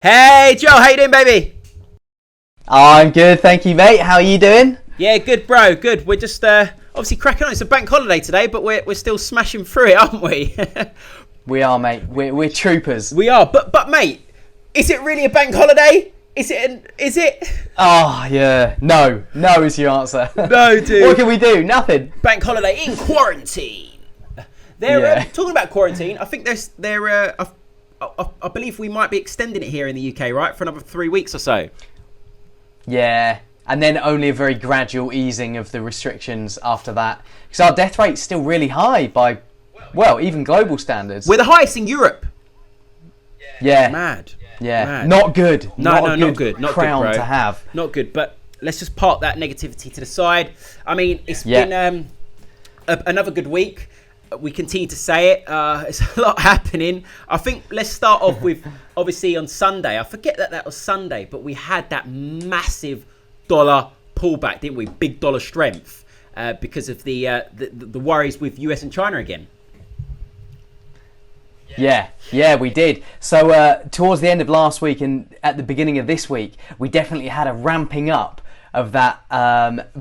Hey Joe, how you doing, baby? I'm good, thank you, mate. How are you doing? Yeah, good, bro. Good. We're just obviously cracking on. It's a bank holiday today, but we're still smashing through it, aren't we? We are, mate. We're troopers. We are. But mate, is it really a bank holiday? Is it? Oh, yeah. No is your answer. No, dude. What can we do? Nothing. Bank holiday in quarantine. They're talking about quarantine. I think I believe we might be extending it here in the UK, right, for another 3 weeks or so. Yeah, and then only a very gradual easing of the restrictions after that. Because our death rate's still really high by, well, even global standards. We're the highest in Europe. Yeah. Mad. Yeah. Mad. Not good. Not good. Crown bro. to have. Not good, but let's just park that negativity to the side. I mean, it's been another good week. We continue to say it. It's a lot happening. I think let's start off with, obviously, on Sunday. I forget that was Sunday, but we had that massive dollar pullback, didn't we? Big dollar strength because of the worries with US and China again. Yeah, we did. So towards the end of last week and at the beginning of this week, we definitely had a ramping up of that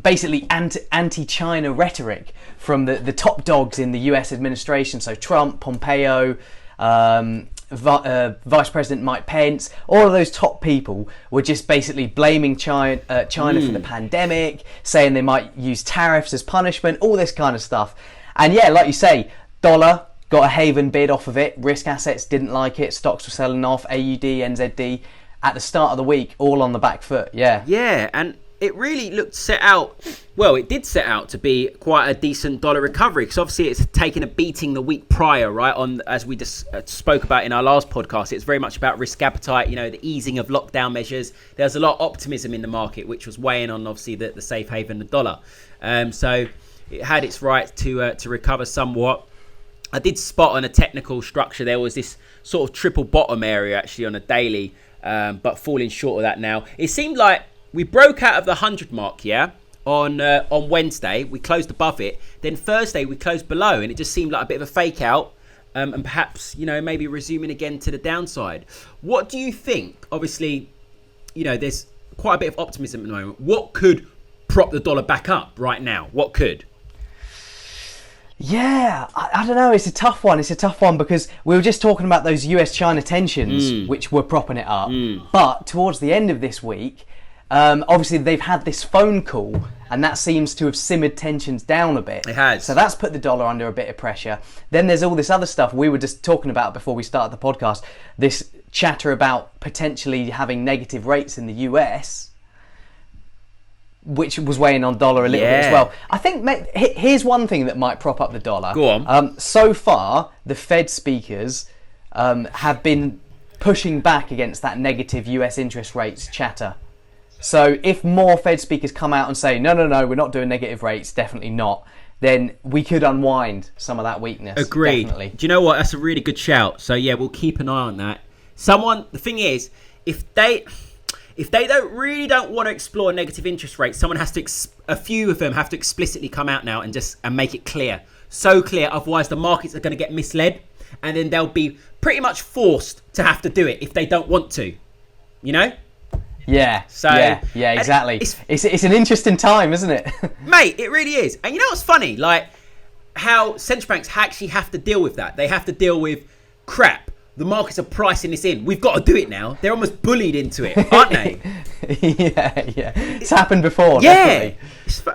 basically anti-China rhetoric from the top dogs in the US administration. So Trump, Pompeo, Vice President Mike Pence, all of those top people were just basically blaming China for the pandemic, saying they might use tariffs as punishment, all this kind of stuff. And yeah, like you say, dollar got a haven bid off of it. Risk assets didn't like it. Stocks were selling off. AUD, NZD at the start of the week, all on the back foot. Yeah, and it really looked set out. Well, it did set out to be quite a decent dollar recovery because obviously it's taken a beating the week prior, right? On as we just spoke about in our last podcast, it's very much about risk appetite. You know, the easing of lockdown measures. There's a lot of optimism in the market, which was weighing on obviously the safe haven, the dollar. So it had its right to recover somewhat. I did spot on a technical structure there was this sort of triple bottom area actually on a daily, but falling short of that now. It seemed like we broke out of the 100 mark, on Wednesday. We closed above it. Then Thursday we closed below, and it just seemed like a bit of a fake out, and perhaps maybe resuming again to the downside. What do you think? Obviously, there's quite a bit of optimism at the moment. What could prop the dollar back up right now? What could? Yeah, I don't know. It's a tough one because we were just talking about those US-China tensions, which were propping it up. But towards the end of this week, obviously they've had this phone call, and that seems to have simmered tensions down a bit. It has. So that's put the dollar under a bit of pressure. Then there's all this other stuff we were just talking about before we started the podcast. This chatter about potentially having negative rates in the US, which was weighing on dollar a little bit as well. I think here's one thing that might prop up the dollar. Go on. So far, the Fed speakers have been pushing back against that negative US interest rates chatter. So if more Fed speakers come out and say, no, we're not doing negative rates, definitely not, then we could unwind some of that weakness. Agreed. Definitely. Do you know what? That's a really good shout. So yeah, we'll keep an eye on that. The thing is, if they don't want to explore negative interest rates, a few of them have to explicitly come out now and make it clear. So clear, otherwise the markets are going to get misled, and then they'll be pretty much forced to have to do it if they don't want to. Yeah. So yeah, exactly. It's an interesting time, isn't it? Mate, it really is. And you know what's funny? Like how central banks actually have to deal with that. They have to deal with crap. The markets are pricing this in. We've got to do it now. They're almost bullied into it, aren't they? yeah. It's happened before. Yeah. Definitely.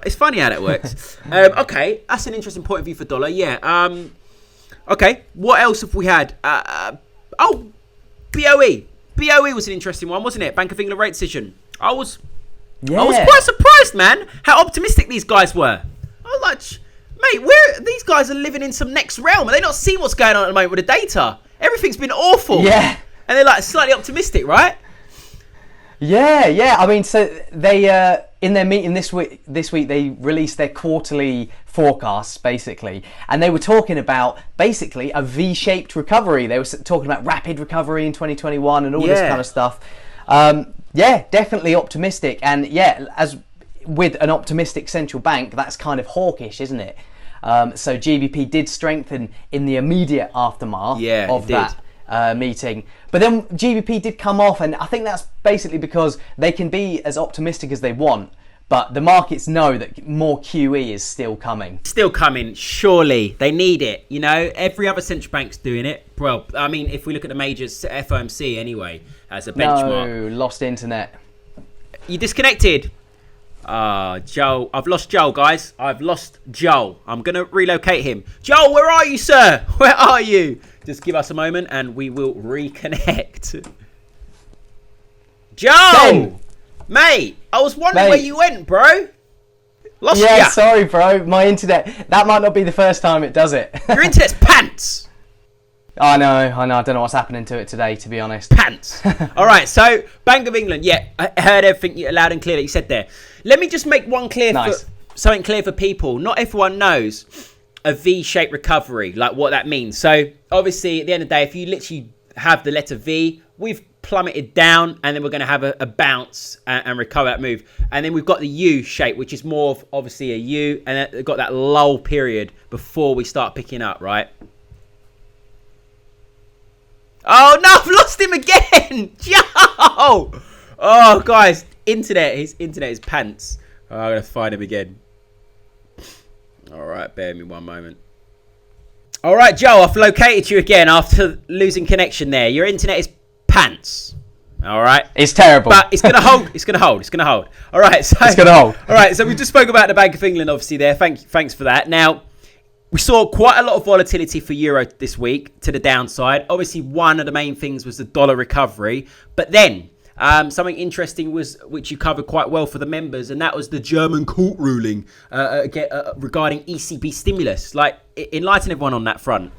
It's funny how that works. Okay, that's an interesting point of view for dollar. Yeah. Okay, what else have we had? BOE. BOE was an interesting one, wasn't it? Bank of England rate decision. I was quite surprised, man, how optimistic these guys were. I was like, mate, these guys are living in some next realm. Are they not seeing what's going on at the moment with the data? Everything's been awful. Yeah. And they're like slightly optimistic, right? Yeah. I mean, so they in their meeting this week they released their quarterly forecasts basically, and they were talking about basically a V-shaped recovery. They were talking about rapid recovery in 2021 and all this kind of stuff. Yeah, definitely optimistic, and yeah, as with an optimistic central bank, that's kind of hawkish, isn't it? So GBP did strengthen in the immediate aftermath of that meeting. But then GBP did come off, and I think that's basically because they can be as optimistic as they want, but the markets know that more QE is still coming. Still coming, surely. They need it, you know. Every other central bank's doing it. Well, I mean, if we look at the majors, FOMC anyway, as a benchmark. No, lost internet. You disconnected? Joel. I've lost Joel, guys. I've lost Joel. I'm going to relocate him. Joel, where are you, sir? Where are you? Just give us a moment and we will reconnect. Joel! Ben. Mate, I was wondering where you went, bro. Lost ya. Sorry, bro. My internet. That might not be the first time it does it. Your internet's pants. I know. I don't know what's happening to it today, to be honest. Pants. All right, so Bank of England. Yeah, I heard everything loud and clear that you said there. Let me just make something clear for people. Not everyone knows a V-shaped recovery, like what that means. So obviously, at the end of the day, if you literally have the letter V, we've plummeted down, and then we're going to have a bounce and recover that move. And then we've got the U shape, which is more of obviously a U, and then we've got that lull period before we start picking up, right? Oh no, I've lost him again! Joe! Oh, guys, his internet is pants. Oh, I'm going to find him again. All right, bear me one moment. All right, Joe, I've located you again after losing connection there. Your internet is pants. All right. It's terrible. But it's going to hold. It's going to hold. It's going to hold. All right. So, it's going to hold. All right. So we just spoke about the Bank of England, obviously, there. Thanks for that. Now, we saw quite a lot of volatility for Euro this week to the downside. Obviously, one of the main things was the dollar recovery. But then something interesting was, which you covered quite well for the members, and that was the German court ruling regarding ECB stimulus. Like, enlighten everyone on that front.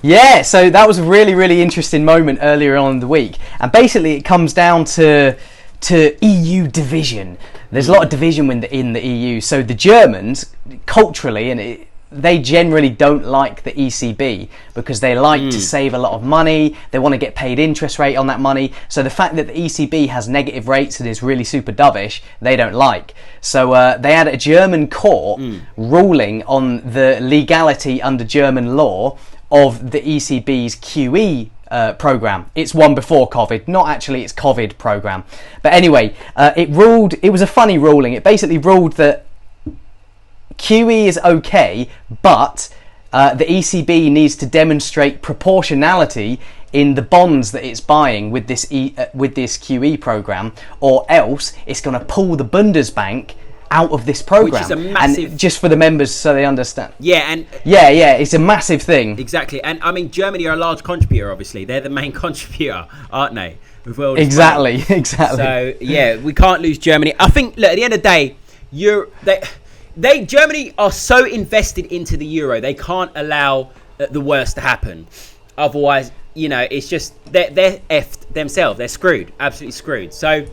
Yeah, so that was a really, really interesting moment earlier on in the week. And basically, it comes down to EU division. There's a lot of division in the EU. So the Germans, culturally, they generally don't like the ECB because they like to save a lot of money. They want to get paid interest rate on that money. So the fact that the ECB has negative rates and is really super dovish, they don't like. So they had a German court ruling on the legality under German law of the ECB's QE program. It's one before COVID, not actually its COVID program. But anyway, it was a funny ruling. It basically ruled that QE is okay, but the ECB needs to demonstrate proportionality in the bonds that it's buying with this QE program, or else it's going to pull the Bundesbank out of this program. Which is a massive... And just for the members so they understand. Yeah, and... Yeah, it's a massive thing. Exactly. And, I mean, Germany are a large contributor, obviously. They're the main contributor, aren't they? Exactly. So, yeah, we can't lose Germany. I think, look, at the end of the day, Germany are so invested into the euro, they can't allow the worst to happen. Otherwise, you know, it's just, they're effed themselves. They're screwed. Absolutely screwed. So...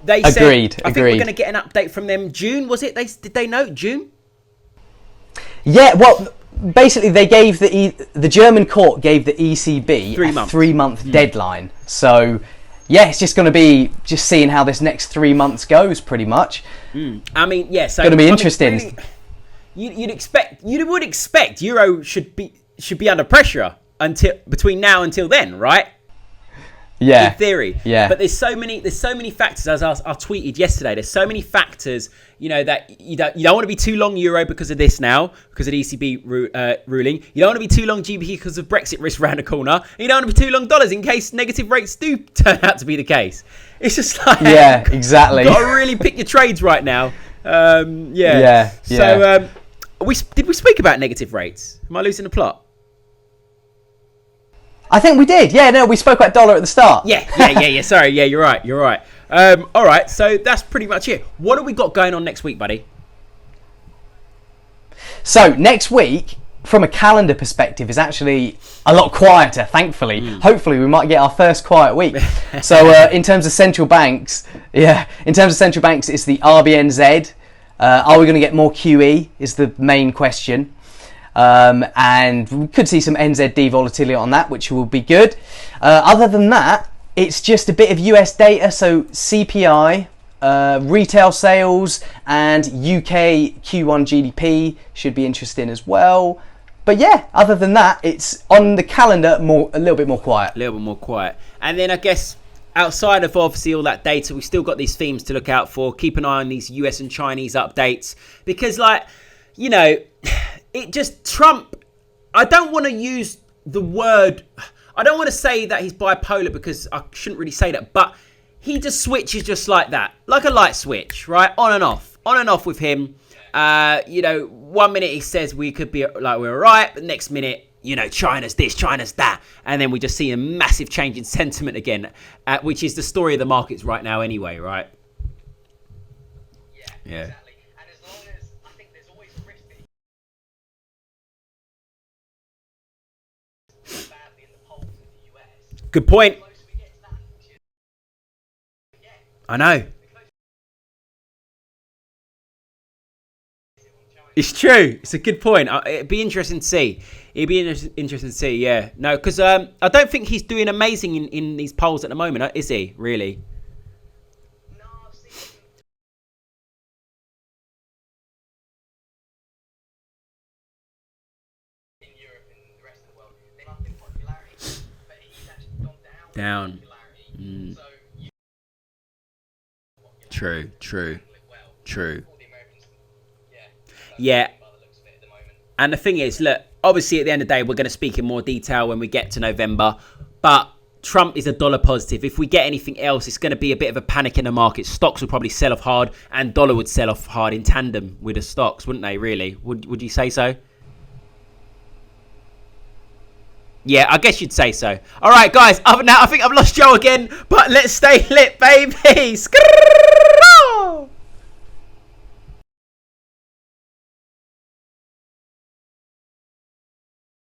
They said, I think we're going to get an update from them June, was it? Did they note June? Yeah, well, basically they gave the German court gave the ECB a 3-month deadline. So, yeah, it's just going to be just seeing how this next 3 months goes, pretty much. I mean, yeah, so it's going to be interesting. You would expect Euro should be under pressure between now until then, right? Yeah. In theory. Yeah. But there's so many factors, as I tweeted yesterday. There's so many factors, you know, that you don't want to be too long Euro because of this now, because of the ECB ruling. You don't want to be too long GBP because of Brexit risk around the corner. And you don't want to be too long dollars in case negative rates do turn out to be the case. It's just like... Yeah, exactly. You've got to really pick your trades right now. Yeah. So, did we speak about negative rates? Am I losing the plot? I think we did. Yeah, no, we spoke about dollar at the start. Yeah. Sorry. Yeah, you're right. All right, so that's pretty much it. What have we got going on next week, buddy? So next week, from a calendar perspective, is actually a lot quieter, thankfully. Hopefully we might get our first quiet week. So in terms of central banks, it's the RBNZ. Are we going to get more QE is the main question. And we could see some NZD volatility on that, which will be good. Other than that, it's just a bit of US data, so CPI, retail sales, and UK Q1 GDP should be interesting as well. But yeah, other than that, it's on the calendar a little bit more quiet. A little bit more quiet. And then I guess outside of obviously all that data, we've still got these themes to look out for. Keep an eye on these US and Chinese updates. Because, like, you know, it just Trump, I don't want to use the word, I don't want to say that he's bipolar because I shouldn't really say that, but he just switches just like that. Like a light switch, right? On and off with him. You know, 1 minute he says we could be like we're all right, but next minute, you know, China's this, China's that, and then we just see a massive change in sentiment again, which is the story of the markets right now anyway, right? Yeah. Exactly. And as long as I think there's always a risk that you badly in the polls in the US. Good point. The closer we get to that, I know. It's true. It's a good point. It'd be interesting to see. Interesting to see, yeah. No, because I don't think he's doing amazing in these polls at the moment, is he, really? no, I've seen in Europe and the rest of the world, they've up in popularity, but he's actually gone down in popularity. So you True. all the Americans, Yeah. by the looks of it at the moment. And the thing is, look, obviously at the end of the day, we're going to speak in more detail when we get to November. But Trump is a dollar positive. If we get anything else, it's going to be a bit of a panic in the market. Stocks will probably sell off hard and dollar would sell off hard in tandem with the stocks, wouldn't they, really? Would you say so? Yeah, I guess you'd say so. All right, guys, other than that, I think I've lost Joe again. But let's stay lit, baby.